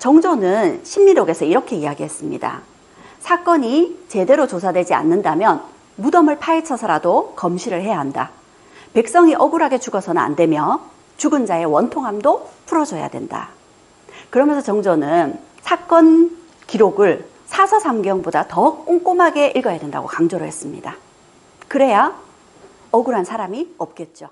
정조는 신미록에서 이렇게 이야기했습니다. 사건이 제대로 조사되지 않는다면 무덤을 파헤쳐서라도 검시를 해야 한다. 백성이 억울하게 죽어서는 안 되며 죽은 자의 원통함도 풀어줘야 된다. 그러면서 정조는 사건 기록을 사서삼경보다 더 꼼꼼하게 읽어야 된다고 강조를 했습니다. 그래야 억울한 사람이 없겠죠.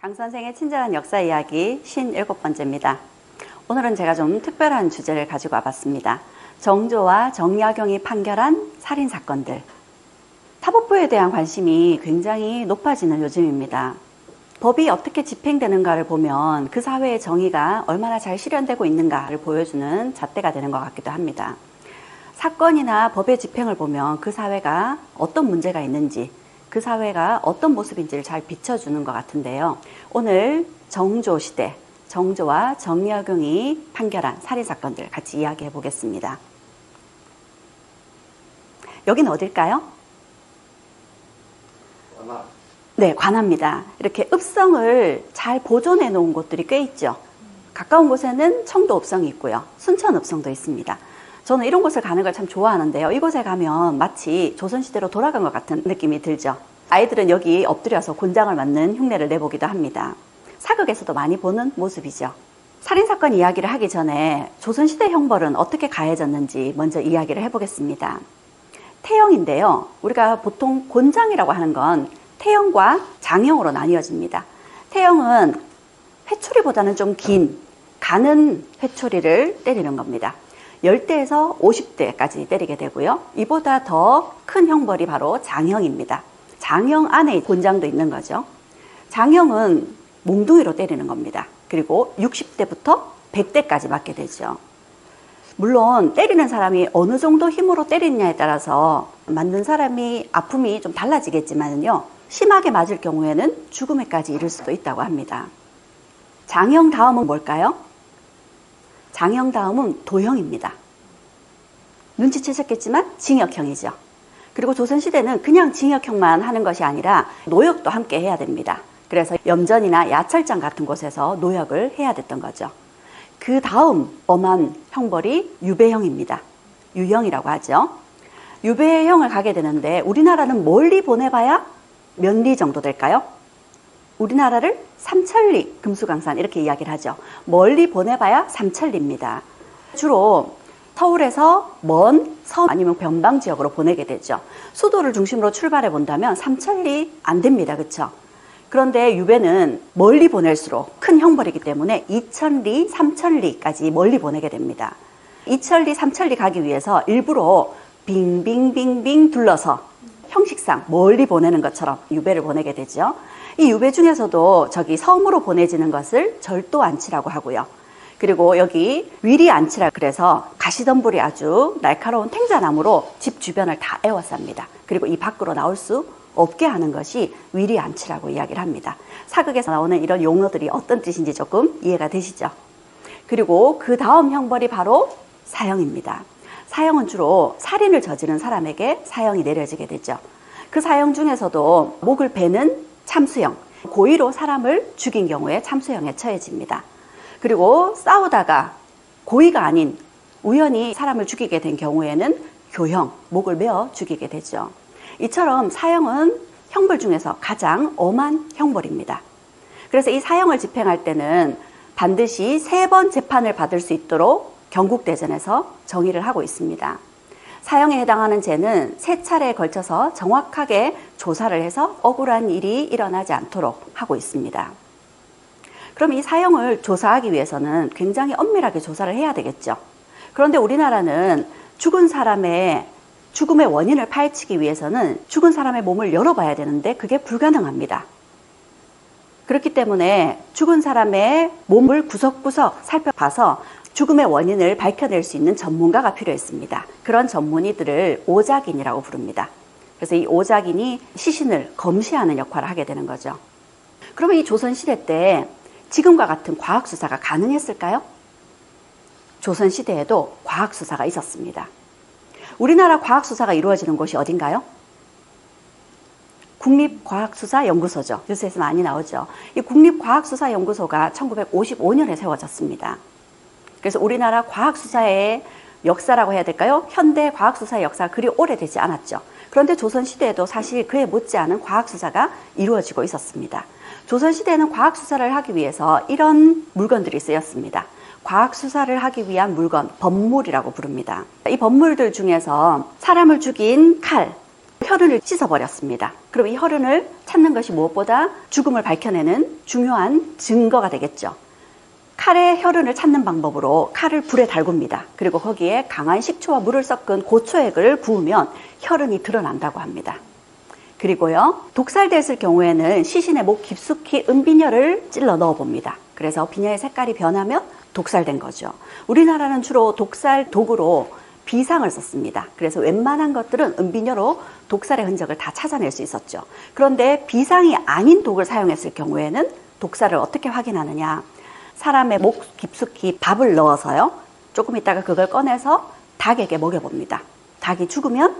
강 선생의 친절한 역사 이야기 57번째입니다. 오늘은 제가 좀 특별한 주제를 가지고 와봤습니다. 정조와 정약용이 판결한 살인사건들. 사법부에 대한 관심이 굉장히 높아지는 요즘입니다. 법이 어떻게 집행되는가를 보면 그 사회의 정의가 얼마나 잘 실현되고 있는가를 보여주는 잣대가 되는 것 같기도 합니다. 사건이나 법의 집행을 보면 그 사회가 어떤 문제가 있는지, 그 사회가 어떤 모습인지를 잘 비춰주는 것 같은데요. 오늘 정조 시대, 정조와 정약용이 판결한 살인사건들 같이 이야기해 보겠습니다. 여긴 어딜까요? 네, 관아입니다. 이렇게 읍성을 잘 보존해 놓은 곳들이 꽤 있죠. 가까운 곳에는 청도 읍성이 있고요. 순천 읍성도 있습니다. 저는 이런 곳을 가는 걸 참 좋아하는데요. 이곳에 가면 마치 조선시대로 돌아간 것 같은 느낌이 들죠. 아이들은 여기 엎드려서 곤장을 맞는 흉내를 내보기도 합니다. 사극에서도 많이 보는 모습이죠. 살인사건 이야기를 하기 전에 조선시대 형벌은 어떻게 가해졌는지 먼저 이야기를 해보겠습니다. 태형인데요. 우리가 보통 곤장이라고 하는 건 태형과 장형으로 나뉘어집니다. 태형은 회초리보다는 좀 긴 가는 회초리를 때리는 겁니다. 10대에서 50대까지 때리게 되고요. 이보다 더 큰 형벌이 바로 장형입니다. 장형 안에 곤장도 있는 거죠. 장형은 몽둥이로 때리는 겁니다. 그리고 60대부터 100대까지 맞게 되죠. 물론 때리는 사람이 어느 정도 힘으로 때리느냐에 따라서 맞는 사람이 아픔이 좀 달라지겠지만요. 심하게 맞을 경우에는 죽음에까지 이를 수도 있다고 합니다. 장형 다음은 뭘까요? 장형 다음은 도형입니다. 눈치채셨겠지만 징역형이죠. 그리고 조선시대는 그냥 징역형만 하는 것이 아니라 노역도 함께 해야 됩니다. 그래서 염전이나 야철장 같은 곳에서 노역을 해야 됐던 거죠. 그 다음 엄한 형벌이 유배형입니다. 유형이라고 하죠. 유배형을 가게 되는데 우리나라는 멀리 보내봐야 몇 리 정도 될까요? 우리나라를 삼천리, 금수강산 이렇게 이야기를 하죠. 멀리 보내봐야 삼천리입니다. 주로 서울에서 먼 섬 아니면 변방 지역으로 보내게 되죠. 수도를 중심으로 출발해 본다면 삼천리 안 됩니다. 그렇죠? 그런데 유배는 멀리 보낼수록 큰 형벌이기 때문에 2천리, 3천리까지 멀리 보내게 됩니다. 2천리, 3천리 가기 위해서 일부러 빙빙빙빙 둘러서 형식상 멀리 보내는 것처럼 유배를 보내게 되죠. 이 유배 중에서도 저기 섬으로 보내지는 것을 절도안치라고 하고요. 그리고 여기 위리안치라 그래서 가시덤불이 아주 날카로운 탱자나무로 집 주변을 다 에워쌉니다. 그리고 이 밖으로 나올 수 없게 하는 것이 위리안치라고 이야기를 합니다. 사극에서 나오는 이런 용어들이 어떤 뜻인지 조금 이해가 되시죠? 그리고 그 다음 형벌이 바로 사형입니다. 사형은 주로 살인을 저지른 사람에게 사형이 내려지게 되죠. 그 사형 중에서도 목을 베는 참수형, 고의로 사람을 죽인 경우에 참수형에 처해집니다. 그리고 싸우다가 고의가 아닌 우연히 사람을 죽이게 된 경우에는 교형, 목을 베어 죽이게 되죠. 이처럼 사형은 형벌 중에서 가장 엄한 형벌입니다. 그래서 이 사형을 집행할 때는 반드시 3번 재판을 받을 수 있도록 경국대전에서 정의를 하고 있습니다. 사형에 해당하는 죄는 3차례에 걸쳐서 정확하게 조사를 해서 억울한 일이 일어나지 않도록 하고 있습니다. 그럼 이 사형을 조사하기 위해서는 굉장히 엄밀하게 조사를 해야 되겠죠. 그런데 우리나라는 죽은 사람의 죽음의 원인을 파헤치기 위해서는 죽은 사람의 몸을 열어봐야 되는데 그게 불가능합니다. 그렇기 때문에 죽은 사람의 몸을 구석구석 살펴봐서 죽음의 원인을 밝혀낼 수 있는 전문가가 필요했습니다. 그런 전문의들을 오작인이라고 부릅니다. 그래서 이 오작인이 시신을 검시하는 역할을 하게 되는 거죠. 그러면 이 조선시대 때 지금과 같은 과학수사가 가능했을까요? 조선시대에도 과학수사가 있었습니다. 우리나라 과학수사가 이루어지는 곳이 어딘가요? 국립과학수사연구소죠. 뉴스에서 많이 나오죠. 이 국립과학수사연구소가 1955년에 세워졌습니다. 그래서 우리나라 과학수사의 역사라고 해야 될까요? 현대 과학수사의 역사가 그리 오래되지 않았죠. 그런데 조선시대에도 사실 그에 못지않은 과학수사가 이루어지고 있었습니다. 조선시대에는 과학수사를 하기 위해서 이런 물건들이 쓰였습니다. 과학수사를 하기 위한 물건, 법물이라고 부릅니다. 이 법물들 중에서 사람을 죽인 칼, 혈흔을 씻어버렸습니다. 그럼 이 혈흔을 찾는 것이 무엇보다 죽음을 밝혀내는 중요한 증거가 되겠죠. 칼의 혈흔을 찾는 방법으로 칼을 불에 달굽니다. 그리고 거기에 강한 식초와 물을 섞은 고초액을 부으면 혈흔이 드러난다고 합니다. 그리고요, 독살됐을 경우에는 시신의 목 깊숙이 은비녀를 찔러 넣어 봅니다. 그래서 비녀의 색깔이 변하면 독살된 거죠. 우리나라는 주로 독살 도구로 비상을 썼습니다. 그래서 웬만한 것들은 은비녀로 독살의 흔적을 다 찾아낼 수 있었죠. 그런데 비상이 아닌 독을 사용했을 경우에는 독살을 어떻게 확인하느냐. 사람의 목 깊숙이 밥을 넣어서요, 조금 있다가 그걸 꺼내서 닭에게 먹여봅니다. 닭이 죽으면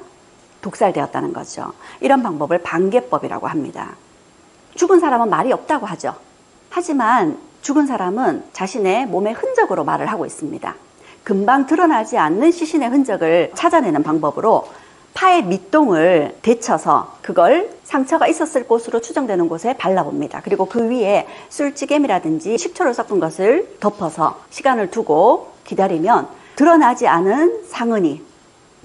독살되었다는 거죠. 이런 방법을 반개법이라고 합니다. 죽은 사람은 말이 없다고 하죠. 하지만 죽은 사람은 자신의 몸의 흔적으로 말을 하고 있습니다. 금방 드러나지 않는 시신의 흔적을 찾아내는 방법으로 파의 밑동을 데쳐서 그걸 상처가 있었을 곳으로 추정되는 곳에 발라봅니다. 그리고 그 위에 술찌개미라든지 식초를 섞은 것을 덮어서 시간을 두고 기다리면 드러나지 않은 상흔이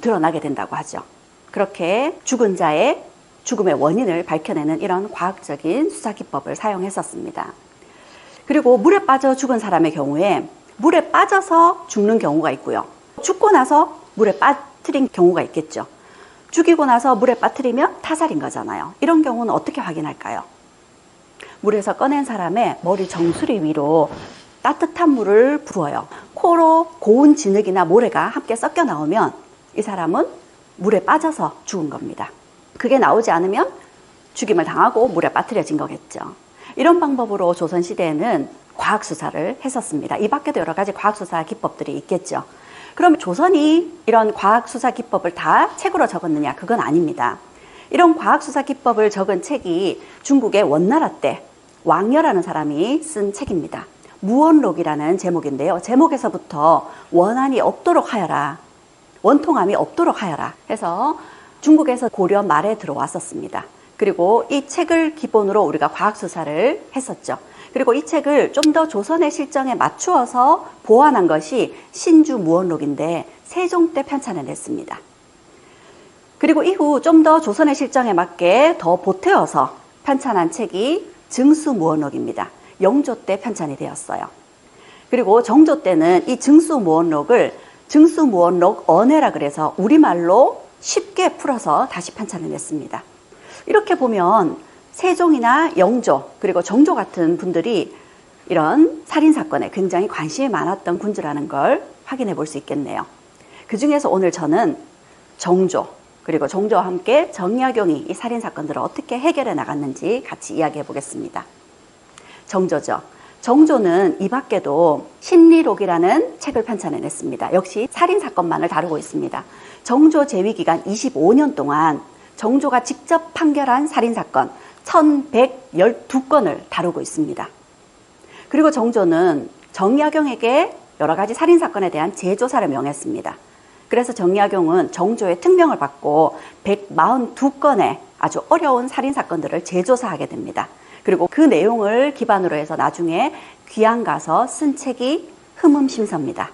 드러나게 된다고 하죠. 그렇게 죽은 자의 죽음의 원인을 밝혀내는 이런 과학적인 수사 기법을 사용했었습니다. 그리고 물에 빠져 죽은 사람의 경우에 물에 빠져서 죽는 경우가 있고요. 죽고 나서 물에 빠뜨린 경우가 있겠죠. 죽이고 나서 물에 빠뜨리면 타살인 거잖아요. 이런 경우는 어떻게 확인할까요? 물에서 꺼낸 사람의 머리 정수리 위로 따뜻한 물을 부어요. 코로 고운 진흙이나 모래가 함께 섞여 나오면 이 사람은 물에 빠져서 죽은 겁니다. 그게 나오지 않으면 죽임을 당하고 물에 빠뜨려진 거겠죠. 이런 방법으로 조선시대에는 과학수사를 했었습니다. 이 밖에도 여러 가지 과학수사 기법들이 있겠죠. 그럼 조선이 이런 과학수사 기법을 다 책으로 적었느냐? 그건 아닙니다. 이런 과학수사 기법을 적은 책이 중국의 원나라 때 왕여라는 사람이 쓴 책입니다. 무원록이라는 제목인데요. 제목에서부터 원한이 없도록 하여라, 원통함이 없도록 하여라 해서 중국에서 고려 말에 들어왔었습니다. 그리고 이 책을 기본으로 우리가 과학수사를 했었죠. 그리고 이 책을 좀 더 조선의 실정에 맞추어서 보완한 것이 신주무원록인데 세종 때 편찬을 했습니다. 그리고 이후 좀 더 조선의 실정에 맞게 더 보태어서 편찬한 책이 증수무원록입니다. 영조 때 편찬이 되었어요. 그리고 정조 때는 이 증수무원록을 증수무원록 언해라 그래서 우리말로 쉽게 풀어서 다시 편찬을 했습니다. 이렇게 보면 세종이나 영조 그리고 정조 같은 분들이 이런 살인사건에 굉장히 관심이 많았던 군주라는 걸 확인해 볼 수 있겠네요. 그 중에서 오늘 저는 정조 그리고 정조와 함께 정약용이 이 살인사건들을 어떻게 해결해 나갔는지 같이 이야기해 보겠습니다. 정조죠. 정조는 이 밖에도 심리록이라는 책을 편찬해냈습니다. 역시 살인사건만을 다루고 있습니다. 정조 재위 기간 25년 동안 정조가 직접 판결한 살인사건 1112건을 다루고 있습니다. 그리고 정조는 정약용에게 여러 가지 살인사건에 대한 재조사를 명했습니다. 그래서 정약용은 정조의 특명을 받고 142건의 아주 어려운 살인사건들을 재조사하게 됩니다. 그리고 그 내용을 기반으로 해서 나중에 귀양 가서 쓴 책이 흠음신서입니다.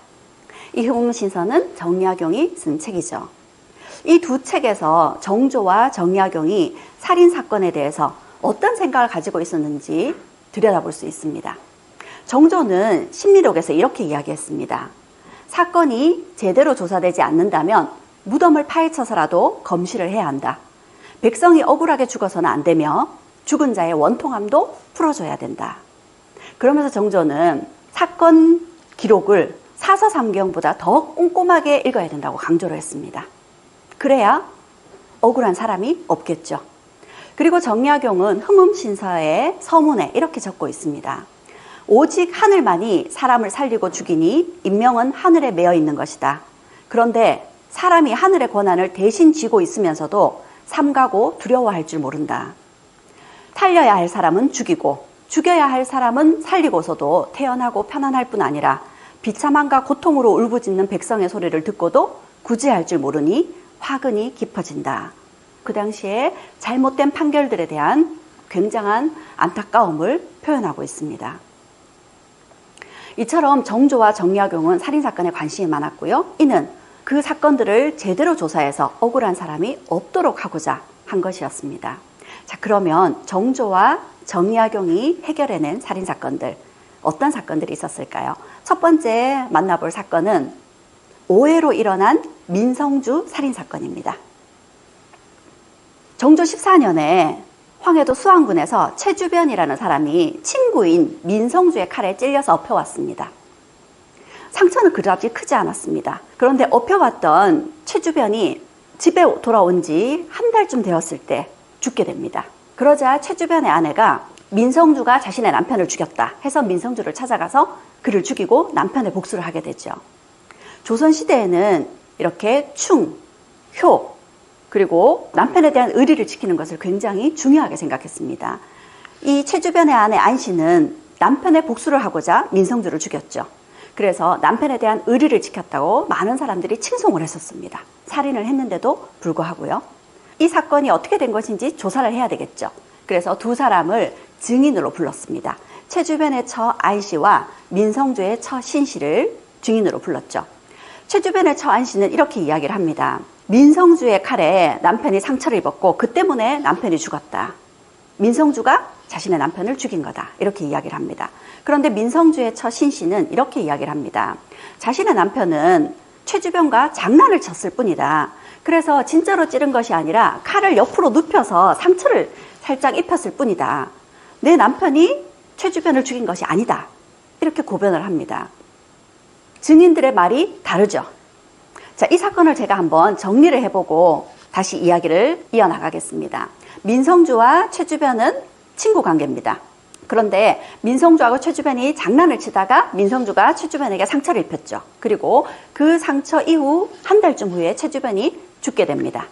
이 흠음신서는 정약용이 쓴 책이죠. 이 두 책에서 정조와 정약용이 살인사건에 대해서 어떤 생각을 가지고 있었는지 들여다볼 수 있습니다. 정조는 심리록에서 이렇게 이야기했습니다. 사건이 제대로 조사되지 않는다면 무덤을 파헤쳐서라도 검시를 해야 한다. 백성이 억울하게 죽어서는 안 되며 죽은 자의 원통함도 풀어줘야 된다. 그러면서 정조는 사건 기록을 사서삼경보다 더 꼼꼼하게 읽어야 된다고 강조를 했습니다. 그래야 억울한 사람이 없겠죠. 그리고 정약용은 흠음신서의 서문에 이렇게 적고 있습니다. 오직 하늘만이 사람을 살리고 죽이니 인명은 하늘에 매여 있는 것이다. 그런데 사람이 하늘의 권한을 대신 쥐고 있으면서도 삼가고 두려워할 줄 모른다. 살려야 할 사람은 죽이고 죽여야 할 사람은 살리고서도 태어나고 편안할 뿐 아니라 비참함과 고통으로 울부짖는 백성의 소리를 듣고도 구제할 줄 모르니 화근이 깊어진다. 그 당시에 잘못된 판결들에 대한 굉장한 안타까움을 표현하고 있습니다. 이처럼 정조와 정약용은 살인사건에 관심이 많았고요. 이는 그 사건들을 제대로 조사해서 억울한 사람이 없도록 하고자 한 것이었습니다. 자, 그러면 정조와 정약용이 해결해낸 살인사건들, 어떤 사건들이 있었을까요? 첫 번째 만나볼 사건은 오해로 일어난 민성주 살인사건입니다. 정조 14년에 황해도 수안군에서 최주변이라는 사람이 친구인 민성주의 칼에 찔려서 엎혀왔습니다. 상처는 그다지 크지 않았습니다. 그런데 엎혀왔던 최주변이 집에 돌아온 지 한 달쯤 되었을 때 죽게 됩니다. 그러자 최주변의 아내가 민성주가 자신의 남편을 죽였다 해서 민성주를 찾아가서 그를 죽이고 남편의 복수를 하게 되죠. 조선시대에는 이렇게 충, 효, 그리고 남편에 대한 의리를 지키는 것을 굉장히 중요하게 생각했습니다. 이 최주변의 아내 안씨는 남편의 복수를 하고자 민성주를 죽였죠. 그래서 남편에 대한 의리를 지켰다고 많은 사람들이 칭송을 했었습니다. 살인을 했는데도 불구하고요. 이 사건이 어떻게 된 것인지 조사를 해야 되겠죠. 그래서 두 사람을 증인으로 불렀습니다. 최주변의 처 안씨와 민성주의 처 신씨를 증인으로 불렀죠. 최주변의 처 안씨는 이렇게 이야기를 합니다. 민성주의 칼에 남편이 상처를 입었고 그 때문에 남편이 죽었다. 민성주가 자신의 남편을 죽인 거다. 이렇게 이야기를 합니다. 그런데 민성주의 처 신씨는 이렇게 이야기를 합니다. 자신의 남편은 최주변과 장난을 쳤을 뿐이다. 그래서 진짜로 찌른 것이 아니라 칼을 옆으로 눕혀서 상처를 살짝 입혔을 뿐이다. 내 남편이 최주변을 죽인 것이 아니다. 이렇게 고변을 합니다. 증인들의 말이 다르죠. 자, 이 사건을 제가 한번 정리를 해보고 다시 이야기를 이어나가겠습니다. 민성주와 최주변은 친구 관계입니다. 그런데 민성주하고 최주변이 장난을 치다가 민성주가 최주변에게 상처를 입혔죠. 그리고 그 상처 이후 한 달쯤 후에 최주변이 죽게 됩니다.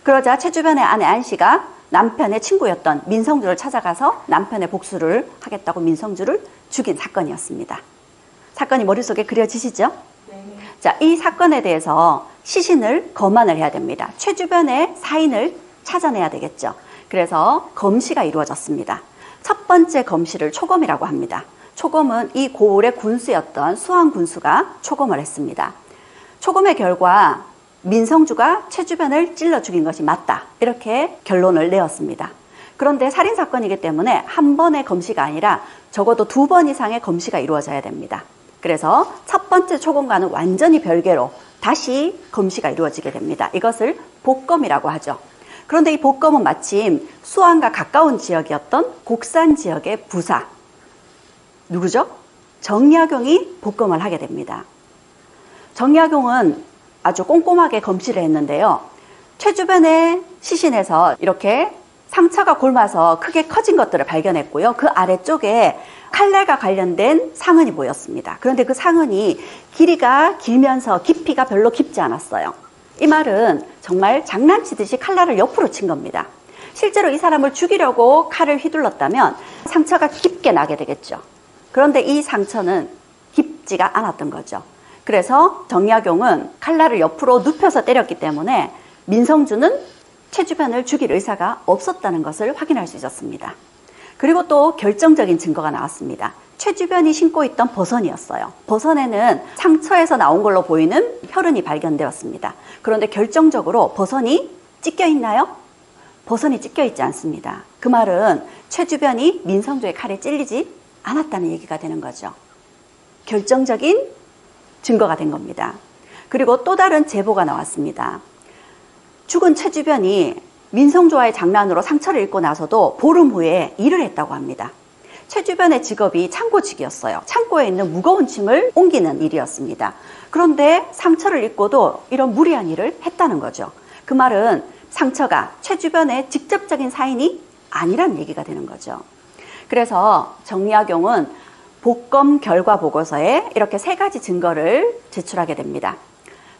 그러자 최주변의 아내 안씨가 남편의 친구였던 민성주를 찾아가서 남편의 복수를 하겠다고 민성주를 죽인 사건이었습니다. 사건이 머릿속에 그려지시죠? 네. 자, 이 사건에 대해서 시신을 검안을 해야 됩니다. 최주변의 사인을 찾아내야 되겠죠. 그래서 검시가 이루어졌습니다. 첫 번째 검시를 초검이라고 합니다. 초검은 이 고을의 군수였던 수안 군수가 초검을 했습니다. 초검의 결과 민성주가 최주변을 찔러 죽인 것이 맞다. 이렇게 결론을 내었습니다. 그런데 살인사건이기 때문에 한 번의 검시가 아니라 적어도 2번 이상의 검시가 이루어져야 됩니다. 그래서 첫 번째 초검과는 완전히 별개로 다시 검시가 이루어지게 됩니다. 이것을 복검이라고 하죠. 그런데 이 복검은 마침 수안과 가까운 지역이었던 곡산 지역의 부사, 누구죠? 정약용이 복검을 하게 됩니다. 정약용은 아주 꼼꼼하게 검시를 했는데요. 최주변의 시신에서 이렇게 상처가 곪아서 크게 커진 것들을 발견했고요. 그 아래쪽에 칼날과 관련된 상흔이 보였습니다. 그런데 그 상흔이 길이가 길면서 깊이가 별로 깊지 않았어요. 이 말은 정말 장난치듯이 칼날을 옆으로 친 겁니다. 실제로 이 사람을 죽이려고 칼을 휘둘렀다면 상처가 깊게 나게 되겠죠. 그런데 이 상처는 깊지가 않았던 거죠. 그래서 정약용은 칼날을 옆으로 눕혀서 때렸기 때문에 민성주는 최주변을 죽일 의사가 없었다는 것을 확인할 수 있었습니다. 그리고 또 결정적인 증거가 나왔습니다. 최주변이 신고 있던 버선이었어요. 버선에는 상처에서 나온 걸로 보이는 혈흔이 발견되었습니다. 그런데 결정적으로 버선이 찢겨 있나요? 버선이 찢겨 있지 않습니다. 그 말은 최주변이 민성주의 칼에 찔리지 않았다는 얘기가 되는 거죠. 결정적인 증거가 된 겁니다. 그리고 또 다른 제보가 나왔습니다. 죽은 최주변이 민성주와의 장난으로 상처를 입고 나서도 보름 후에 일을 했다고 합니다. 최주변의 직업이 창고직이었어요. 창고에 있는 무거운 짐을 옮기는 일이었습니다. 그런데 상처를 입고도 이런 무리한 일을 했다는 거죠. 그 말은 상처가 최주변의 직접적인 사인이 아니란 얘기가 되는 거죠. 그래서 정약용은 복검 결과 보고서에 이렇게 3가지 증거를 제출하게 됩니다.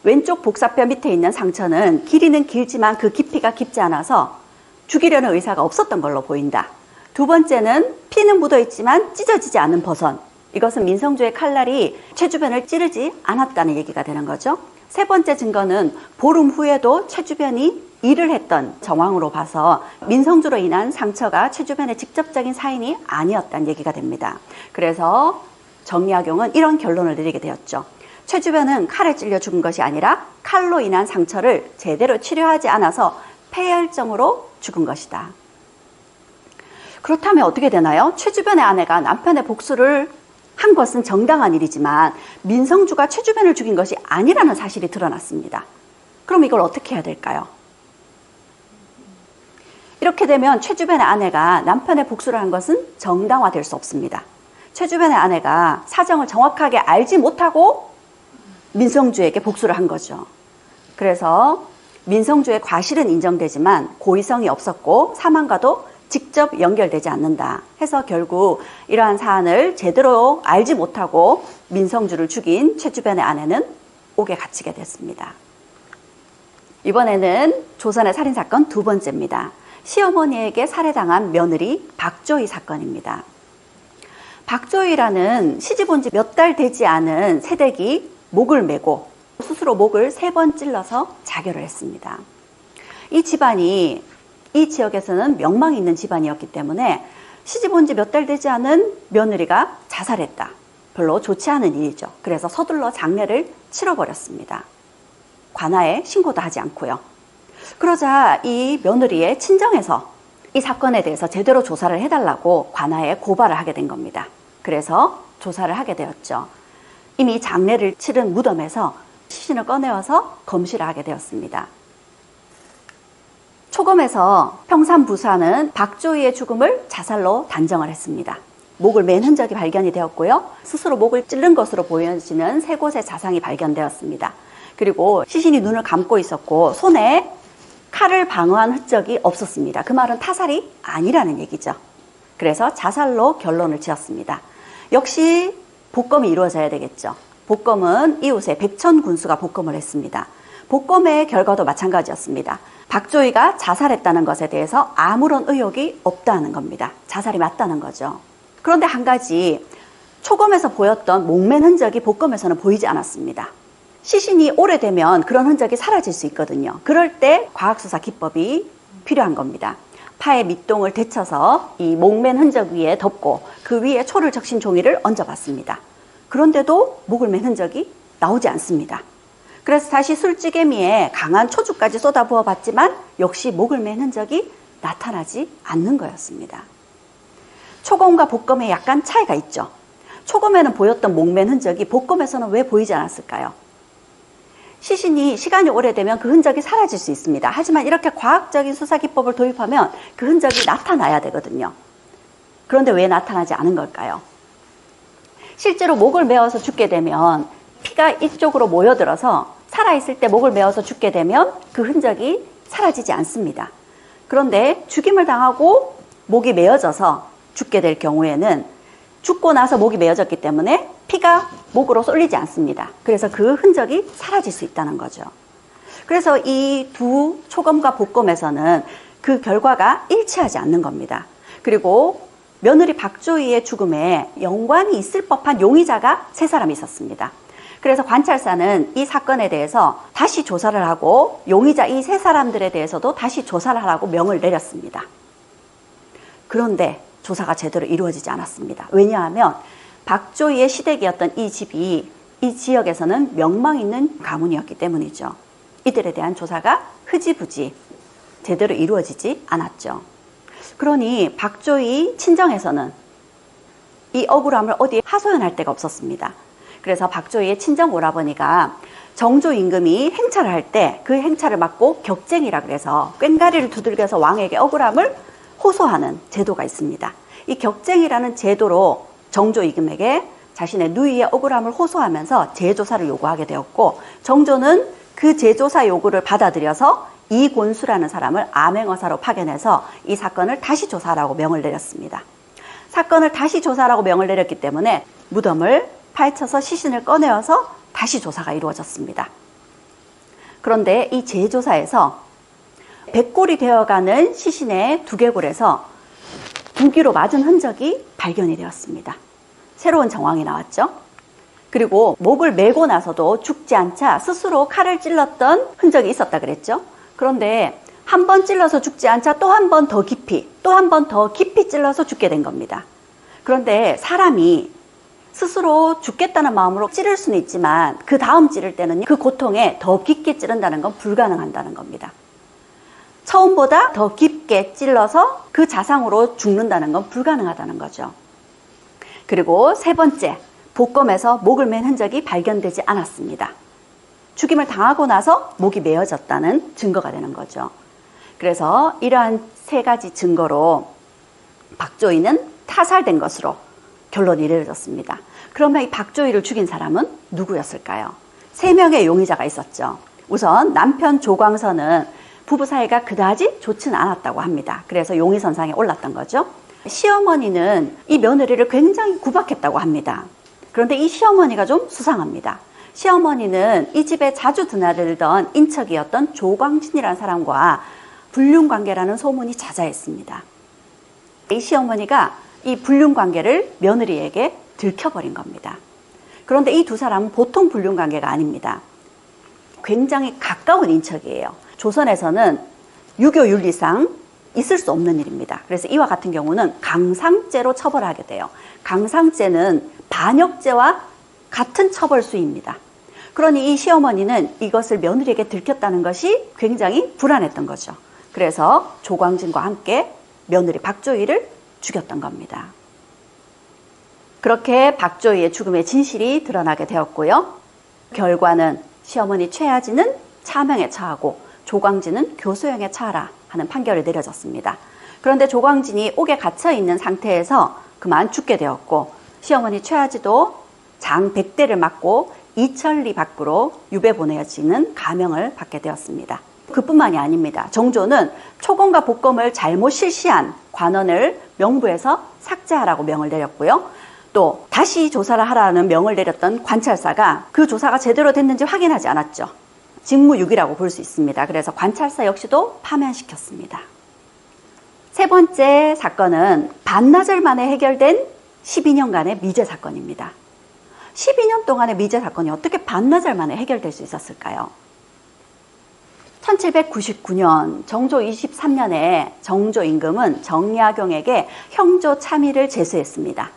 왼쪽 복사뼈 밑에 있는 상처는 길이는 길지만 그 깊이가 깊지 않아서 죽이려는 의사가 없었던 걸로 보인다. 두 번째는 피는 묻어있지만 찢어지지 않는 버선. 이것은 민성주의 칼날이 최 주변을 찌르지 않았다는 얘기가 되는 거죠. 세 번째 증거는 보름 후에도 최 주변이 일을 했던 정황으로 봐서 민성주로 인한 상처가 최 주변의 직접적인 사인이 아니었다는 얘기가 됩니다. 그래서 정리학용은 이런 결론을 내리게 되었죠. 최 주변은 칼에 찔려 죽은 것이 아니라 칼로 인한 상처를 제대로 치료하지 않아서 폐혈증으로 죽은 것이다. 그렇다면 어떻게 되나요? 최 주변의 아내가 남편의 복수를 한 것은 정당한 일이지만 민성주가 최 주변을 죽인 것이 아니라는 사실이 드러났습니다. 그럼 이걸 어떻게 해야 될까요? 이렇게 되면 최 주변의 아내가 남편의 복수를 한 것은 정당화될 수 없습니다. 최 주변의 아내가 사정을 정확하게 알지 못하고 민성주에게 복수를 한 거죠. 그래서 민성주의 과실은 인정되지만 고의성이 없었고 사망과도 직접 연결되지 않는다 해서 결국 이러한 사안을 제대로 알지 못하고 민성주를 죽인 최 주변의 아내는 옥에 갇히게 됐습니다. 이번에는 조선의 살인사건 두 번째입니다. 시어머니에게 살해당한 며느리 박조이 사건입니다. 박조이라는 시집 온 지 몇 달 되지 않은 새댁이 목을 메고 스스로 목을 3번 찔러서 자결을 했습니다. 이 집안이 이 지역에서는 명망이 있는 집안이었기 때문에 시집 온 지 몇 달 되지 않은 며느리가 자살했다. 별로 좋지 않은 일이죠. 그래서 서둘러 장례를 치러버렸습니다. 관아에 신고도 하지 않고요. 그러자 이 며느리의 친정에서 이 사건에 대해서 제대로 조사를 해달라고 관아에 고발을 하게 된 겁니다. 그래서 조사를 하게 되었죠. 이미 장례를 치른 무덤에서 시신을 꺼내어서 검시를 하게 되었습니다. 초검에서 평산부사는 박조이의 죽음을 자살로 단정을 했습니다. 목을 맨 흔적이 발견이 되었고요. 스스로 목을 찌른 것으로 보여지는 3곳의 자상이 발견되었습니다. 그리고 시신이 눈을 감고 있었고 손에 칼을 방어한 흔적이 없었습니다. 그 말은 타살이 아니라는 얘기죠. 그래서 자살로 결론을 지었습니다. 역시 복검이 이루어져야 되겠죠. 복검은 이웃의 백천 군수가 복검을 했습니다. 복검의 결과도 마찬가지였습니다. 박조이가 자살했다는 것에 대해서 아무런 의혹이 없다는 겁니다. 자살이 맞다는 거죠. 그런데 한 가지, 초검에서 보였던 목맨 흔적이 복검에서는 보이지 않았습니다. 시신이 오래되면 그런 흔적이 사라질 수 있거든요. 그럴 때 과학수사 기법이 필요한 겁니다. 파의 밑동을 데쳐서 이 목맨 흔적 위에 덮고 그 위에 초를 적신 종이를 얹어봤습니다. 그런데도 목을 맨 흔적이 나오지 않습니다. 그래서 다시 술찌개미에 강한 초주까지 쏟아부어 봤지만 역시 목을 맨 흔적이 나타나지 않는 거였습니다. 초검과 복검에 약간 차이가 있죠. 초검에는 보였던 목맨 흔적이 복검에서는 왜 보이지 않았을까요? 시신이 시간이 오래되면 그 흔적이 사라질 수 있습니다. 하지만 이렇게 과학적인 수사 기법을 도입하면 그 흔적이 나타나야 되거든요. 그런데 왜 나타나지 않은 걸까요? 실제로 목을 메어서 죽게 되면 피가 이쪽으로 모여들어서 살아있을 때 목을 메어서 죽게 되면 그 흔적이 사라지지 않습니다. 그런데 죽임을 당하고 목이 메어져서 죽게 될 경우에는 죽고 나서 목이 메어졌기 때문에 피가 목으로 쏠리지 않습니다. 그래서 그 흔적이 사라질 수 있다는 거죠. 그래서 이 두 초검과 복검에서는 그 결과가 일치하지 않는 겁니다. 그리고 며느리 박조이의 죽음에 연관이 있을 법한 용의자가 3사람이 있었습니다. 그래서 관찰사는 이 사건에 대해서 다시 조사를 하고 용의자 이 3사람들에 대해서도 다시 조사를 하라고 명을 내렸습니다. 그런데 조사가 제대로 이루어지지 않았습니다. 왜냐하면 박조이의 시댁이었던 이 집이 이 지역에서는 명망 있는 가문이었기 때문이죠. 이들에 대한 조사가 흐지부지 제대로 이루어지지 않았죠. 그러니 박조이 친정에서는 이 억울함을 어디에 하소연할 데가 없었습니다. 그래서 박조이의 친정 오라버니가 정조 임금이 행차를 할 때 그 행차를 막고 격쟁이라 그래서 꽹가리를 두들겨서 왕에게 억울함을 호소하는 제도가 있습니다. 이 격쟁이라는 제도로 정조 임금에게 자신의 누이의 억울함을 호소하면서 재조사를 요구하게 되었고 정조는 그 재조사 요구를 받아들여서 이곤수라는 사람을 암행어사로 파견해서 이 사건을 다시 조사하라고 명을 내렸습니다. 사건을 다시 조사하라고 명을 내렸기 때문에 무덤을 파헤쳐서 시신을 꺼내어서 다시 조사가 이루어졌습니다. 그런데 이 재조사에서 백골이 되어가는 시신의 두개골에서 둔기로 맞은 흔적이 발견이 되었습니다. 새로운 정황이 나왔죠. 그리고 목을 메고 나서도 죽지 않자 스스로 칼을 찔렀던 흔적이 있었다 그랬죠. 그런데 한 번 찔러서 죽지 않자 또 한 번 더 깊이, 또 한 번 더 깊이 찔러서 죽게 된 겁니다. 그런데 사람이 스스로 죽겠다는 마음으로 찌를 수는 있지만 그 다음 찌를 때는 그 고통에 더 깊게 찌른다는 건 불가능하다는 겁니다. 처음보다 더 깊게 찔러서 그 자상으로 죽는다는 건 불가능하다는 거죠. 그리고 세 번째, 복검에서 목을 맨 흔적이 발견되지 않았습니다. 죽임을 당하고 나서 목이 메어졌다는 증거가 되는 거죠. 그래서 이러한 세 가지 증거로 박조이는 타살된 것으로 결론이 내려졌습니다. 그러면 이 박조이를 죽인 사람은 누구였을까요? 3명의 용의자가 있었죠. 우선 남편 조광선은 부부 사이가 그다지 좋지는 않았다고 합니다. 그래서 용의선상에 올랐던 거죠. 시어머니는 이 며느리를 굉장히 구박했다고 합니다. 그런데 이 시어머니가 좀 수상합니다. 시어머니는 이 집에 자주 드나들던 인척이었던 조광진이라는 사람과 불륜관계라는 소문이 자자했습니다. 이 시어머니가 이 불륜관계를 며느리에게 들켜버린 겁니다. 그런데 이 두 사람은 보통 불륜관계가 아닙니다. 굉장히 가까운 인척이에요. 조선에서는 유교 윤리상 있을 수 없는 일입니다. 그래서 이와 같은 경우는 강상죄로 처벌하게 돼요. 강상죄는 반역죄와 같은 처벌 수위입니다. 그러니 이 시어머니는 이것을 며느리에게 들켰다는 것이 굉장히 불안했던 거죠. 그래서 조광진과 함께 며느리 박조이를 죽였던 겁니다. 그렇게 박조이의 죽음의 진실이 드러나게 되었고요. 결과는 시어머니 최아진은 차명에 처하고 조광진은 교수형에 처하라 하는 판결을 내려졌습니다. 그런데 조광진이 옥에 갇혀 있는 상태에서 그만 죽게 되었고 시어머니 최아지도 장 100대를 맞고 이천리 밖으로 유배 보내어지는 가명을 받게 되었습니다. 그뿐만이 아닙니다. 정조는 초검과 복검을 잘못 실시한 관원을 명부에서 삭제하라고 명을 내렸고요. 또 다시 조사를 하라는 명을 내렸던 관찰사가 그 조사가 제대로 됐는지 확인하지 않았죠. 직무유기라고 볼 수 있습니다. 그래서 관찰사 역시도 파면시켰습니다. 세 번째 사건은 반나절 만에 해결된 12년간의 미제 사건입니다. 12년 동안의 미제 사건이 어떻게 반나절 만에 해결될 수 있었을까요? 1799년 정조 23년에 정조 임금은 정약용에게 형조 참의를 제수했습니다.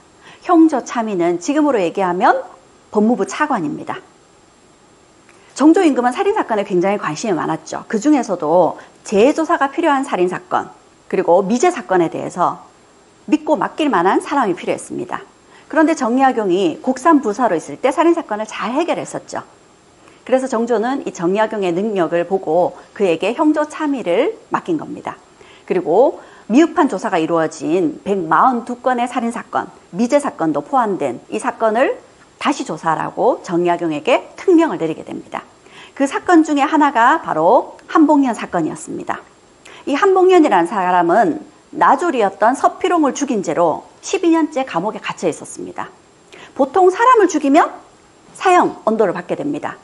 형조 참의는 지금으로 얘기하면 법무부 차관입니다. 정조 임금은 살인사건에 굉장히 관심이 많았죠. 그 중에서도 재조사가 필요한 살인사건, 그리고 미제사건에 대해서 믿고 맡길 만한 사람이 필요했습니다. 그런데 정약용이 국산부사로 있을 때 살인사건을 잘 해결했었죠. 그래서 정조는 이 정약용의 능력을 보고 그에게 형조 참의를 맡긴 겁니다. 그리고 미흡한 조사가 이루어진 142건의 살인사건, 미제사건도 포함된 이 사건을 다시 조사하라고 정약용에게 특명을 내리게 됩니다. 그 사건 중에 하나가 바로 한복년 사건이었습니다. 이 한복년이라는 사람은 나졸이었던 서피롱을 죽인 죄로 12년째 감옥에 갇혀 있었습니다. 보통 사람을 죽이면 사형, 언도를 받게 됩니다.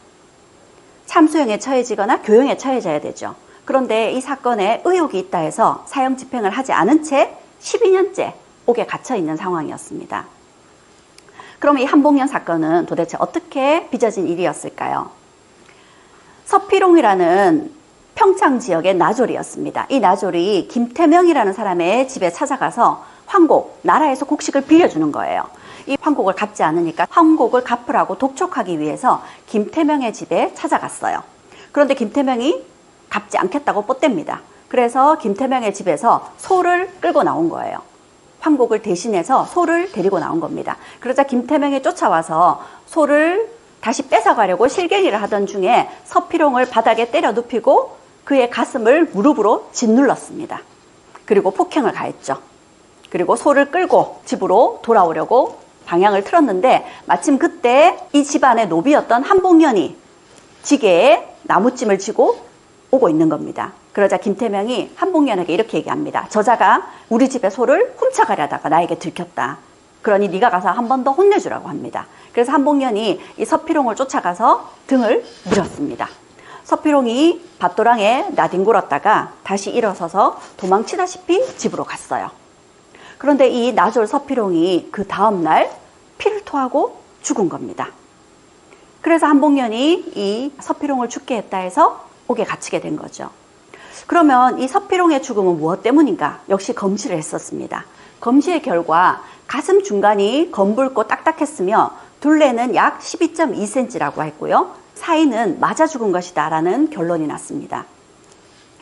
참수형에 처해지거나 교형에 처해져야 되죠. 그런데 이 사건에 의혹이 있다 해서 사형 집행을 하지 않은 채 12년째 옥에 갇혀 있는 상황이었습니다. 그럼 이 한복년 사건은 도대체 어떻게 빚어진 일이었을까요? 서피롱이라는 평창 지역의 나졸이었습니다. 이 나졸이 김태명이라는 사람의 집에 찾아가서 황곡, 나라에서 곡식을 빌려주는 거예요. 이 황곡을 갚지 않으니까 황곡을 갚으라고 독촉하기 위해서 김태명의 집에 찾아갔어요. 그런데 김태명이 갚지 않겠다고 뻗댑니다. 그래서 김태명의 집에서 소를 끌고 나온 거예요. 황곡을 대신해서 소를 데리고 나온 겁니다. 그러자 김태명이 쫓아와서 소를 다시 뺏어가려고 실갱이를 하던 중에 서피롱을 바닥에 때려 눕히고 그의 가슴을 무릎으로 짓눌렀습니다. 그리고 폭행을 가했죠. 그리고 소를 끌고 집으로 돌아오려고 방향을 틀었는데 마침 그때 이 집안의 노비였던 한복년이 지게에 나무찜을 쥐고 오고 있는 겁니다. 그러자 김태명이 한복년에게 이렇게 얘기합니다. 저자가 우리 집의 소를 훔쳐가려다가 나에게 들켰다. 그러니 네가 가서 한 번 더 혼내주라고 합니다. 그래서 한복년이 이 서피롱을 쫓아가서 등을 밀었습니다. 서피롱이 밭도랑에 나뒹굴었다가 다시 일어서서 도망치다시피 집으로 갔어요. 그런데 이 나졸 서피롱이 그 다음날 피를 토하고 죽은 겁니다. 그래서 한복년이 이 서피롱을 죽게 했다 해서 옥에 갇히게 된 거죠. 그러면 이 서피롱의 죽음은 무엇 때문인가? 역시 검시를 했었습니다. 검시의 결과 가슴 중간이 검붉고 딱딱했으며 둘레는 약 12.2cm라고 했고요. 사인은 맞아 죽은 것이다 라는 결론이 났습니다.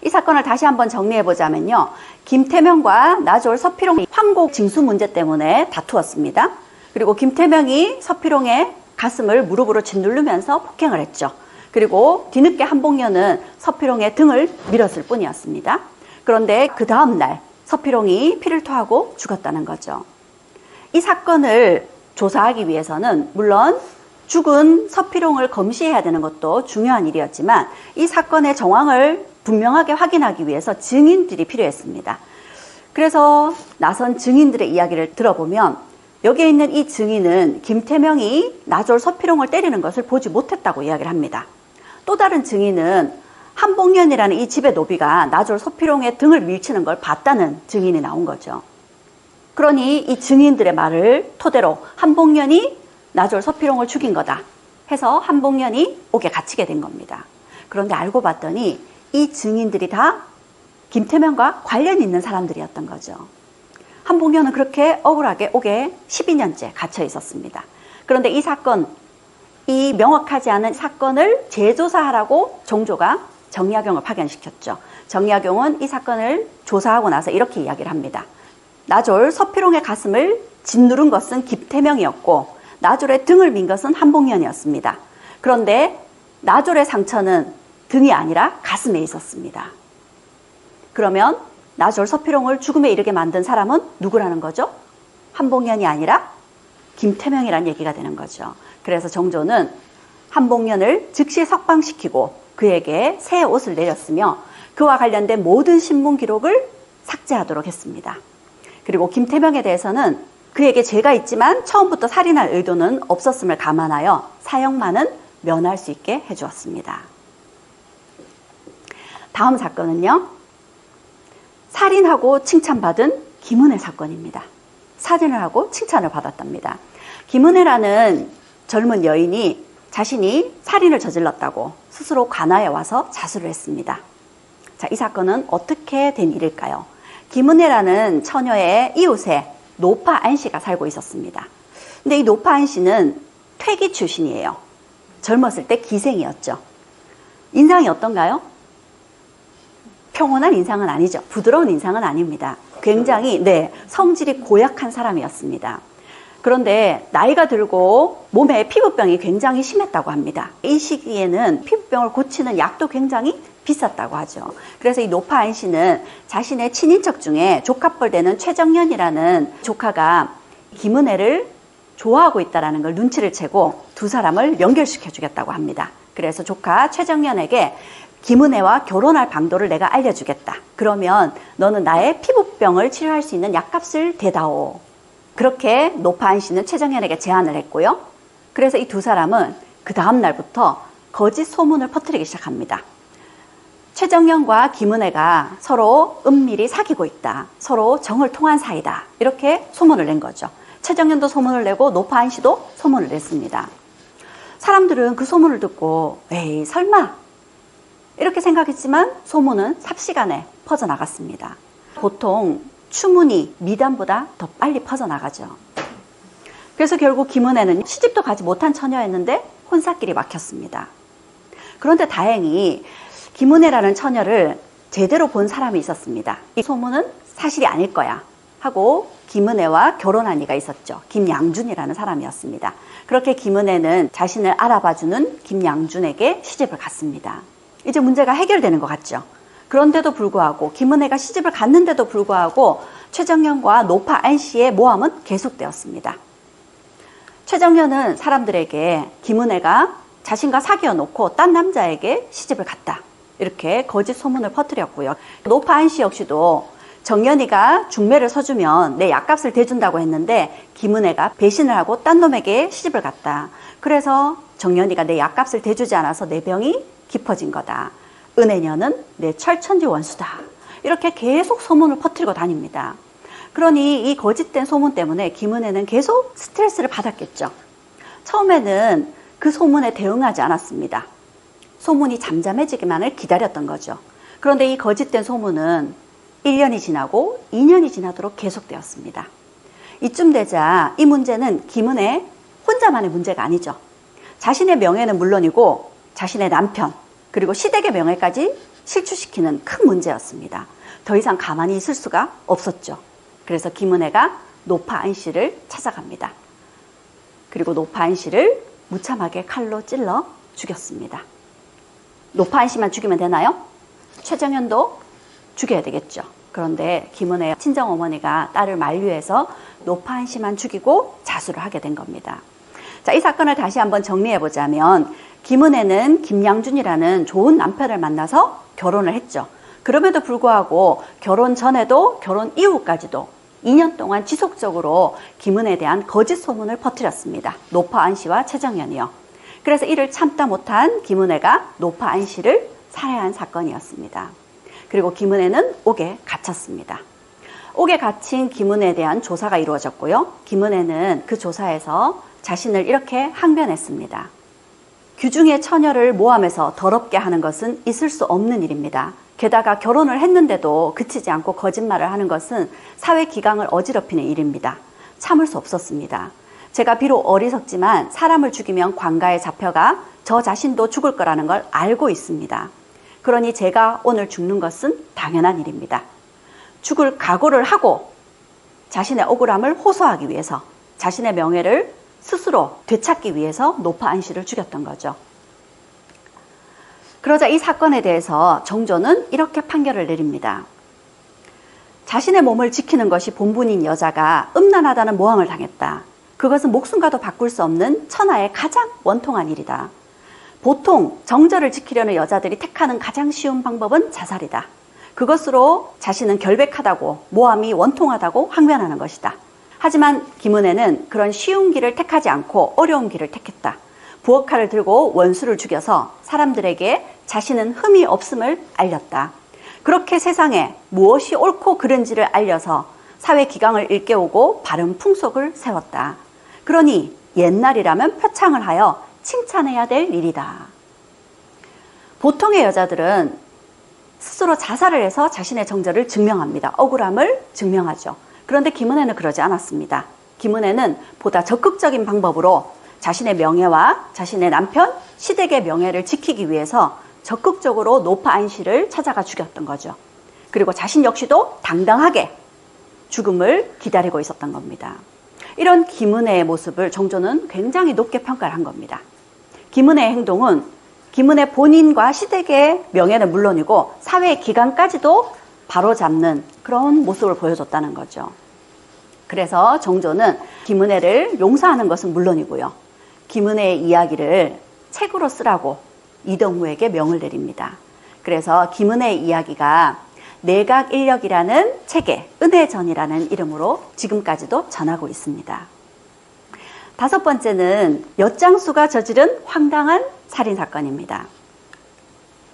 이 사건을 다시 한번 정리해보자면요. 김태명과 나졸 서피롱 황곡 징수 문제 때문에 다투었습니다. 그리고 김태명이 서피롱의 가슴을 무릎으로 짓누르면서 폭행을 했죠. 그리고 뒤늦게 한복년은 서피롱의 등을 밀었을 뿐이었습니다. 그런데 그 다음날 서피롱이 피를 토하고 죽었다는 거죠. 이 사건을 조사하기 위해서는 물론 죽은 서피롱을 검시해야 되는 것도 중요한 일이었지만 이 사건의 정황을 분명하게 확인하기 위해서 증인들이 필요했습니다. 그래서 나선 증인들의 이야기를 들어보면 여기에 있는 이 증인은 김태명이 나졸 서피롱을 때리는 것을 보지 못했다고 이야기를 합니다. 또 다른 증인은 한복년이라는 이 집의 노비가 나졸 서피롱의 등을 밀치는 걸 봤다는 증인이 나온 거죠. 그러니 이 증인들의 말을 토대로 한복년이 나졸 서피롱을 죽인 거다 해서 한복년이 옥에 갇히게 된 겁니다. 그런데 알고 봤더니 이 증인들이 다 김태명과 관련 있는 사람들이었던 거죠. 한복년은 그렇게 억울하게 옥에 12년째 갇혀 있었습니다. 그런데 이 사건, 이 명확하지 않은 사건을 재조사하라고 정조가 정약용을 파견시켰죠. 정약용은 이 사건을 조사하고 나서 이렇게 이야기를 합니다. 나졸 서피롱의 가슴을 짓누른 것은 김태명이었고 나졸의 등을 민 것은 한복년이었습니다. 그런데 나졸의 상처는 등이 아니라 가슴에 있었습니다. 그러면 나졸 서피롱을 죽음에 이르게 만든 사람은 누구라는 거죠? 한복년이 아니라 김태명이라는 얘기가 되는 거죠. 그래서 정조는 한복년을 즉시 석방시키고 그에게 새 옷을 내렸으며 그와 관련된 모든 신문 기록을 삭제하도록 했습니다. 그리고 김태명에 대해서는 그에게 죄가 있지만 처음부터 살인할 의도는 없었음을 감안하여 사형만은 면할 수 있게 해주었습니다. 다음 사건은요. 살인하고 칭찬받은 김은혜 사건입니다. 살인을 하고 칭찬을 받았답니다. 김은혜라는 젊은 여인이 자신이 살인을 저질렀다고 스스로 관아에 와서 자수를 했습니다. 자, 이 사건은 어떻게 된 일일까요? 김은혜라는 처녀의 이웃에 노파 안씨가 살고 있었습니다. 근데 이 노파 안씨는 퇴기 출신이에요. 젊었을 때 기생이었죠. 인상이 어떤가요? 평온한 인상은 아니죠. 부드러운 인상은 아닙니다. 굉장히 성질이 고약한 사람이었습니다. 그런데 나이가 들고 몸에 피부병이 굉장히 심했다고 합니다. 이 시기에는 피부병을 고치는 약도 굉장히 비쌌다고 하죠. 그래서 이 노파 안씨는 자신의 친인척 중에 조카뻘 되는 최정년이라는 조카가 김은혜를 좋아하고 있다는 걸 눈치를 채고 두 사람을 연결시켜 주겠다고 합니다. 그래서 조카 최정년에게 김은혜와 결혼할 방도를 내가 알려주겠다. 그러면 너는 나의 피부병을 치료할 수 있는 약값을 대다오. 그렇게 노파 안씨는 최정년에게 제안을 했고요. 그래서 이 두 사람은 그 다음 날부터 거짓 소문을 퍼뜨리기 시작합니다. 최정년과 김은혜가 서로 은밀히 사귀고 있다. 서로 정을 통한 사이다. 이렇게 소문을 낸 거죠. 최정년도 소문을 내고 노파 안씨도 소문을 냈습니다. 사람들은 그 소문을 듣고 에이 설마 이렇게 생각했지만 소문은 삽시간에 퍼져나갔습니다. 보통 추문이 미담보다 더 빨리 퍼져나가죠. 그래서 결국 김은혜는 시집도 가지 못한 처녀였는데 혼사길이 막혔습니다. 그런데 다행히 김은혜라는 처녀를 제대로 본 사람이 있었습니다. 이 소문은 사실이 아닐 거야 하고 김은혜와 결혼한 이가 있었죠. 김양준이라는 사람이었습니다. 그렇게 김은혜는 자신을 알아봐주는 김양준에게 시집을 갔습니다. 이제 문제가 해결되는 것 같죠. 그런데도 불구하고 김은혜가 시집을 갔는데도 불구하고 최정년과 노파 안씨의 모함은 계속되었습니다. 최정년은 사람들에게 김은혜가 자신과 사귀어 놓고 딴 남자에게 시집을 갔다. 이렇게 거짓 소문을 퍼뜨렸고요. 노파 안씨 역시도 정년이가 중매를 서주면 내 약값을 대준다고 했는데 김은혜가 배신을 하고 딴 놈에게 시집을 갔다. 그래서 정년이가 내 약값을 대주지 않아서 내 병이 깊어진 거다. 은혜녀는 내 철천지 원수다. 이렇게 계속 소문을 퍼뜨리고 다닙니다. 그러니 이 거짓된 소문 때문에 김은혜는 계속 스트레스를 받았겠죠. 처음에는 그 소문에 대응하지 않았습니다. 소문이 잠잠해지기만을 기다렸던 거죠. 그런데 이 거짓된 소문은 1년이 지나고 2년이 지나도록 계속되었습니다. 이쯤 되자 이 문제는 김은혜 혼자만의 문제가 아니죠. 자신의 명예는 물론이고 자신의 남편 그리고 시댁의 명예까지 실추시키는 큰 문제였습니다. 더 이상 가만히 있을 수가 없었죠. 그래서 김은혜가 노파안 씨를 찾아갑니다. 그리고 노파안 씨를 무참하게 칼로 찔러 죽였습니다. 노파안 씨만 죽이면 되나요? 최정현도 죽여야 되겠죠. 그런데 김은혜 친정어머니가 딸을 만류해서 노파안 씨만 죽이고 자수를 하게 된 겁니다. 자, 이 사건을 다시 한번 정리해보자면 김은혜는 김양준이라는 좋은 남편을 만나서 결혼을 했죠. 그럼에도 불구하고 결혼 전에도 결혼 이후까지도 2년 동안 지속적으로 김은혜에 대한 거짓 소문을 퍼뜨렸습니다. 노파안 씨와 최정현이요. 그래서 이를 참다 못한 김은혜가 노파안 씨를 살해한 사건이었습니다. 그리고 김은혜는 옥에 갇혔습니다. 옥에 갇힌 김은혜에 대한 조사가 이루어졌고요. 김은혜는 그 조사에서 자신을 이렇게 항변했습니다. 규중의 처녀를 모함해서 더럽게 하는 것은 있을 수 없는 일입니다. 게다가 결혼을 했는데도 그치지 않고 거짓말을 하는 것은 사회 기강을 어지럽히는 일입니다. 참을 수 없었습니다. 제가 비록 어리석지만 사람을 죽이면 관가에 잡혀가 저 자신도 죽을 거라는 걸 알고 있습니다. 그러니 제가 오늘 죽는 것은 당연한 일입니다. 죽을 각오를 하고 자신의 억울함을 호소하기 위해서 자신의 명예를 스스로 되찾기 위해서 노파안 씨를 죽였던 거죠. 그러자 이 사건에 대해서 정조는 이렇게 판결을 내립니다. 자신의 몸을 지키는 것이 본분인 여자가 음란하다는 모함을 당했다. 그것은 목숨과도 바꿀 수 없는 천하의 가장 원통한 일이다. 보통 정절을 지키려는 여자들이 택하는 가장 쉬운 방법은 자살이다. 그것으로 자신은 결백하다고 모함이 원통하다고 항변하는 것이다. 하지만 김은혜는 그런 쉬운 길을 택하지 않고 어려운 길을 택했다. 부엌칼을 들고 원수를 죽여서 사람들에게 자신은 흠이 없음을 알렸다. 그렇게 세상에 무엇이 옳고 그른지를 알려서 사회 기강을 일깨우고 바른 풍속을 세웠다. 그러니 옛날이라면 표창을 하여 칭찬해야 될 일이다. 보통의 여자들은 스스로 자살을 해서 자신의 정절을 증명합니다. 억울함을 증명하죠. 그런데 김은혜는 그러지 않았습니다. 김은혜는 보다 적극적인 방법으로 자신의 명예와 자신의 남편, 시댁의 명예를 지키기 위해서 적극적으로 노파안 씨를 찾아가 죽였던 거죠. 그리고 자신 역시도 당당하게 죽음을 기다리고 있었던 겁니다. 이런 김은혜의 모습을 정조는 굉장히 높게 평가를 한 겁니다. 김은혜의 행동은 김은혜 본인과 시댁의 명예는 물론이고 사회의 기강까지도 바로잡는 그런 모습을 보여줬다는 거죠. 그래서 정조는 김은혜를 용서하는 것은 물론이고요. 김은혜의 이야기를 책으로 쓰라고 이동후에게 명을 내립니다. 그래서 김은혜의 이야기가 내각인력이라는 책에 은혜전이라는 이름으로 지금까지도 전하고 있습니다. 5번째는 엿장수가 저지른 황당한 살인사건입니다.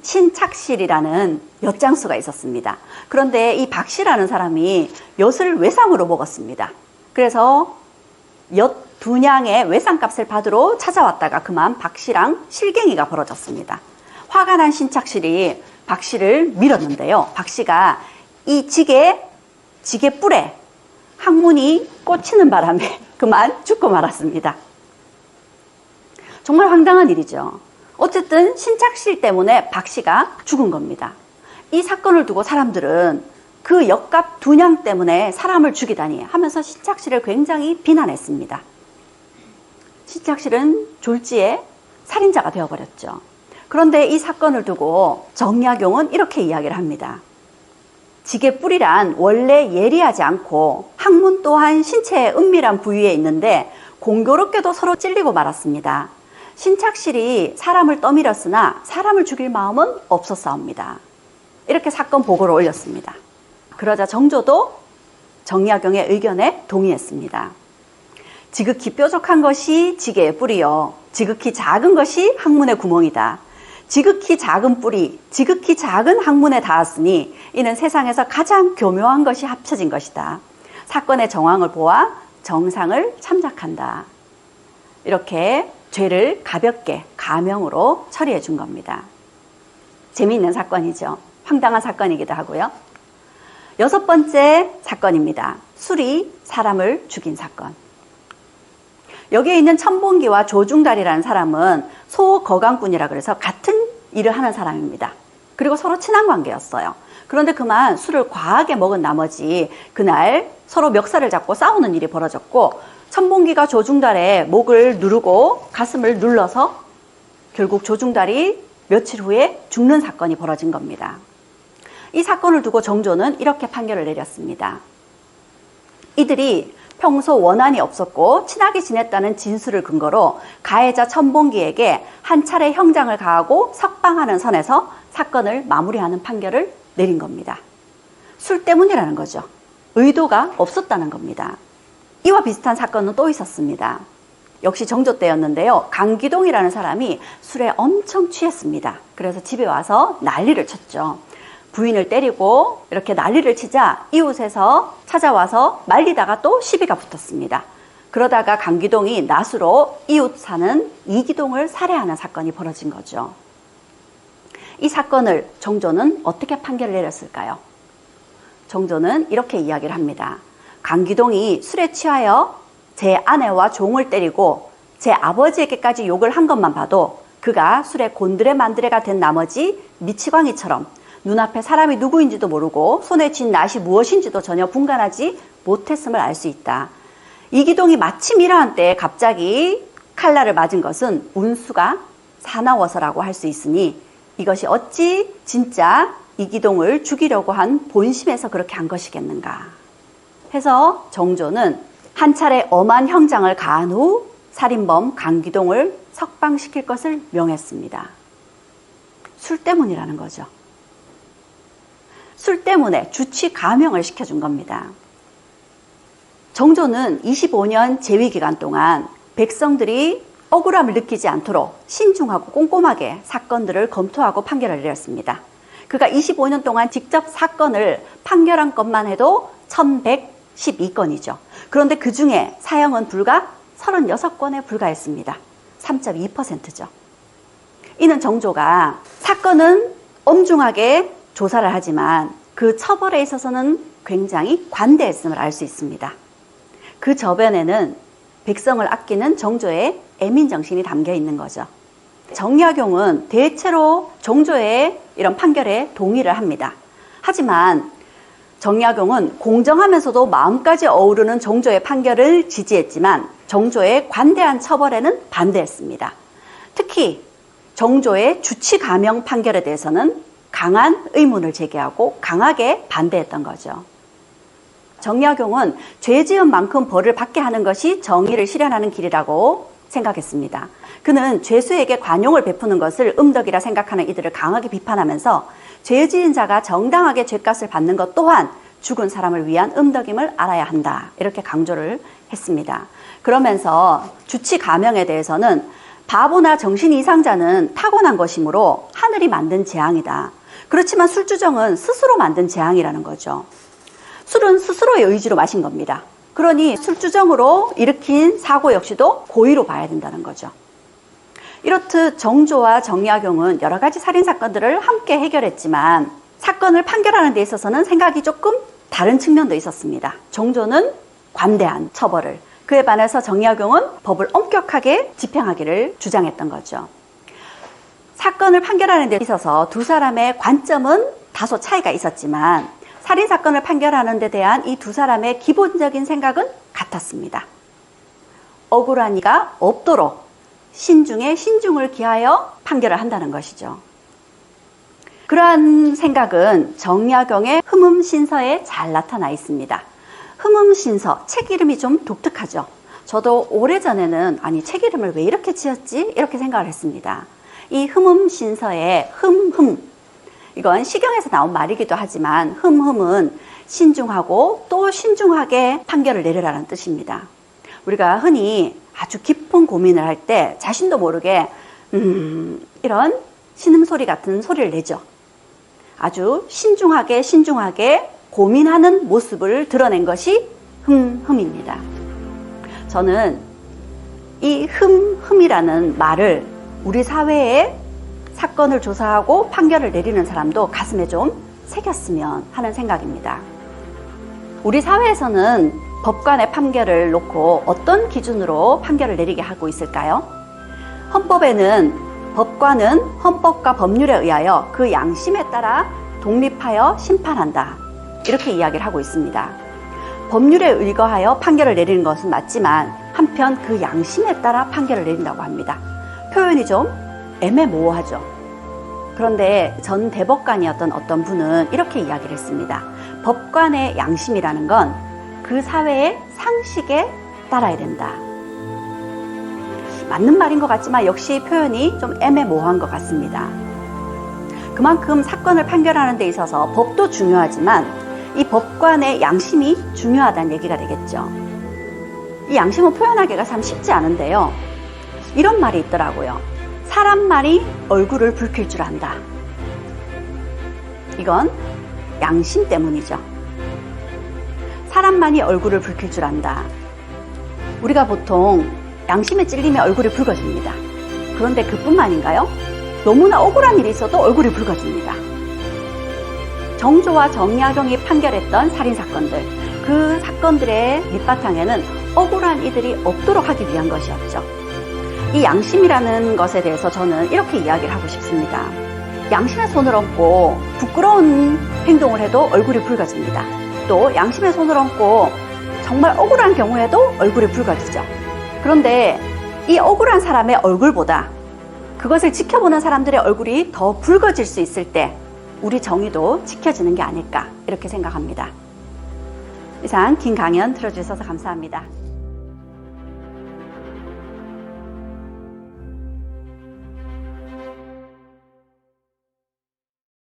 신착실이라는 엿장수가 있었습니다. 그런데 이 박씨라는 사람이 엿을 외상으로 먹었습니다. 그래서 엿 2냥의 외상값을 받으러 찾아왔다가 그만 박씨랑 실갱이가 벌어졌습니다. 화가 난 신착실이 박씨를 밀었는데요. 박씨가 이 지게 뿔에 항문이 꽂히는 바람에 그만 죽고 말았습니다. 정말 황당한 일이죠. 어쨌든 신착실 때문에 박씨가 죽은 겁니다. 이 사건을 두고 사람들은 그 엿값 2냥 때문에 사람을 죽이다니 하면서 신착실을 굉장히 비난했습니다. 신착실은 졸지에 살인자가 되어버렸죠. 그런데 이 사건을 두고 정약용은 이렇게 이야기를 합니다. 지게뿔이란 원래 예리하지 않고 항문 또한 신체의 은밀한 부위에 있는데 공교롭게도 서로 찔리고 말았습니다. 신착실이 사람을 떠밀었으나 사람을 죽일 마음은 없었사옵니다. 이렇게 사건 보고를 올렸습니다. 그러자 정조도 정약용의 의견에 동의했습니다. 지극히 뾰족한 것이 지게의 뿔이요. 지극히 작은 것이 항문의 구멍이다. 지극히 작은 뿔이 지극히 작은 항문에 닿았으니 이는 세상에서 가장 교묘한 것이 합쳐진 것이다. 사건의 정황을 보아 정상을 참작한다. 이렇게 죄를 가볍게 가명으로 처리해 준 겁니다. 재미있는 사건이죠. 황당한 사건이기도 하고요. 6번째 사건입니다. 술이 사람을 죽인 사건. 여기에 있는 천봉기와 조중달이라는 사람은 소거강꾼이라 그래서 같은 일을 하는 사람입니다. 그리고 서로 친한 관계였어요. 그런데 그만 술을 과하게 먹은 나머지 그날 서로 멱살을 잡고 싸우는 일이 벌어졌고, 천봉기가 조중달의 목을 누르고 가슴을 눌러서 결국 조중달이 며칠 후에 죽는 사건이 벌어진 겁니다. 이 사건을 두고 정조는 이렇게 판결을 내렸습니다. 이들이 평소 원한이 없었고 친하게 지냈다는 진술을 근거로 가해자 천봉기에게 한 차례 형장을 가하고 석방하는 선에서 사건을 마무리하는 판결을 내린 겁니다. 술 때문이라는 거죠. 의도가 없었다는 겁니다. 이와 비슷한 사건은 또 있었습니다. 역시 정조 때였는데요. 강기동이라는 사람이 술에 엄청 취했습니다. 그래서 집에 와서 난리를 쳤죠. 부인을 때리고 이렇게 난리를 치자 이웃에서 찾아와서 말리다가 또 시비가 붙었습니다. 그러다가 강기동이 낫으로 이웃 사는 이기동을 살해하는 사건이 벌어진 거죠. 이 사건을 정조는 어떻게 판결을 내렸을까요? 정조는 이렇게 이야기를 합니다. 강기동이 술에 취하여 제 아내와 종을 때리고 제 아버지에게까지 욕을 한 것만 봐도 그가 술에 곤드레 만드레가 된 나머지 미치광이처럼 눈앞에 사람이 누구인지도 모르고 손에 쥔 낫이 무엇인지도 전혀 분간하지 못했음을 알 수 있다. 이기동이 마침 이러한 때에 갑자기 칼날을 맞은 것은 운수가 사나워서라고 할 수 있으니 이것이 어찌 진짜 이기동을 죽이려고 한 본심에서 그렇게 한 것이겠는가 해서 정조는 한 차례 엄한 형장을 가한 후 살인범 강기동을 석방시킬 것을 명했습니다. 술 때문이라는 거죠. 술 때문에 주치 감형을 시켜준 겁니다. 정조는 25년 재위 기간 동안 백성들이 억울함을 느끼지 않도록 신중하고 꼼꼼하게 사건들을 검토하고 판결을 내렸습니다. 그가 25년 동안 직접 사건을 판결한 것만 해도 1112건이죠. 그런데 그 중에 사형은 불과 36건에 불과했습니다. 3.2%죠. 이는 정조가 사건은 엄중하게 조사를 하지만 그 처벌에 있어서는 굉장히 관대했음을 알 수 있습니다. 그 저변에는 백성을 아끼는 정조의 애민정신이 담겨 있는 거죠. 정약용은 대체로 정조의 이런 판결에 동의를 합니다. 하지만 정약용은 공정하면서도 마음까지 어우르는 정조의 판결을 지지했지만 정조의 관대한 처벌에는 반대했습니다. 특히 정조의 주치 감형 판결에 대해서는 강한 의문을 제기하고 강하게 반대했던 거죠. 정약용은 죄 지은 만큼 벌을 받게 하는 것이 정의를 실현하는 길이라고 생각했습니다. 그는 죄수에게 관용을 베푸는 것을 음덕이라 생각하는 이들을 강하게 비판하면서 죄 지은 자가 정당하게 죄값을 받는 것 또한 죽은 사람을 위한 음덕임을 알아야 한다. 이렇게 강조를 했습니다. 그러면서 주치 감형에 대해서는 바보나 정신 이상자는 타고난 것이므로 하늘이 만든 재앙이다. 그렇지만 술주정은 스스로 만든 재앙이라는 거죠. 술은 스스로의 의지로 마신 겁니다. 그러니 술주정으로 일으킨 사고 역시도 고의로 봐야 된다는 거죠. 이렇듯 정조와 정약용은 여러 가지 살인사건들을 함께 해결했지만 사건을 판결하는 데 있어서는 생각이 조금 다른 측면도 있었습니다. 정조는 관대한 처벌을, 그에 반해서 정약용은 법을 엄격하게 집행하기를 주장했던 거죠. 사건을 판결하는 데 있어서 두 사람의 관점은 다소 차이가 있었지만 살인사건을 판결하는 데 대한 이 두 사람의 기본적인 생각은 같았습니다. 억울한 이가 없도록 신중에 신중을 기하여 판결을 한다는 것이죠. 그러한 생각은 정약용의 흠음신서에 잘 나타나 있습니다. 흠음신서, 책 이름이 좀 독특하죠. 저도 오래전에는 아니 책 이름을 왜 이렇게 지었지? 이렇게 생각을 했습니다. 이 흠음신서의 흠흠, 이건 시경에서 나온 말이기도 하지만 흠흠은 신중하고 또 신중하게 판결을 내리라는 뜻입니다. 우리가 흔히 아주 깊은 고민을 할 때 자신도 모르게 이런 신음소리 같은 소리를 내죠. 아주 신중하게 고민하는 모습을 드러낸 것이 흠입니다. 저는 이 흠이라는 말을 우리 사회에 사건을 조사하고 판결을 내리는 사람도 가슴에 좀 새겼으면 하는 생각입니다. 우리 사회에서는 법관의 판결을 놓고 어떤 기준으로 판결을 내리게 하고 있을까요? 헌법에는 법관은 헌법과 법률에 의하여 그 양심에 따라 독립하여 심판한다. 이렇게 이야기를 하고 있습니다. 법률에 의거하여 판결을 내리는 것은 맞지만 한편 그 양심에 따라 판결을 내린다고 합니다. 표현이 좀 애매모호하죠. 그런데 전 대법관이었던 어떤 분은 이렇게 이야기를 했습니다. 법관의 양심이라는 건 그 사회의 상식에 따라야 된다. 맞는 말인 것 같지만 역시 표현이 좀 애매모호한 것 같습니다. 그만큼 사건을 판결하는 데 있어서 법도 중요하지만 이 법관의 양심이 중요하다는 얘기가 되겠죠. 이 양심을 표현하기가 참 쉽지 않은데요. 이런 말이 있더라고요. 사람 말이 얼굴을 붉힐 줄 안다. 이건 양심 때문이죠. 사람만이 얼굴을 붉힐 줄 안다. 우리가 보통 양심에 찔리면 얼굴이 붉어집니다. 그런데 그뿐만인가요? 너무나 억울한 일이 있어도 얼굴이 붉어집니다. 정조와 정약용이 판결했던 살인사건들, 그 사건들의 밑바탕에는 억울한 이들이 없도록 하기 위한 것이었죠. 이 양심이라는 것에 대해서 저는 이렇게 이야기를 하고 싶습니다. 양심의 손을 얹고 부끄러운 행동을 해도 얼굴이 붉어집니다. 또 양심의 손을 얹고 정말 억울한 경우에도 얼굴이 붉어지죠. 그런데 이 억울한 사람의 얼굴보다 그것을 지켜보는 사람들의 얼굴이 더 붉어질 수 있을 때 우리 정의도 지켜지는 게 아닐까 이렇게 생각합니다. 이상 긴 강연 들어주셔서 감사합니다.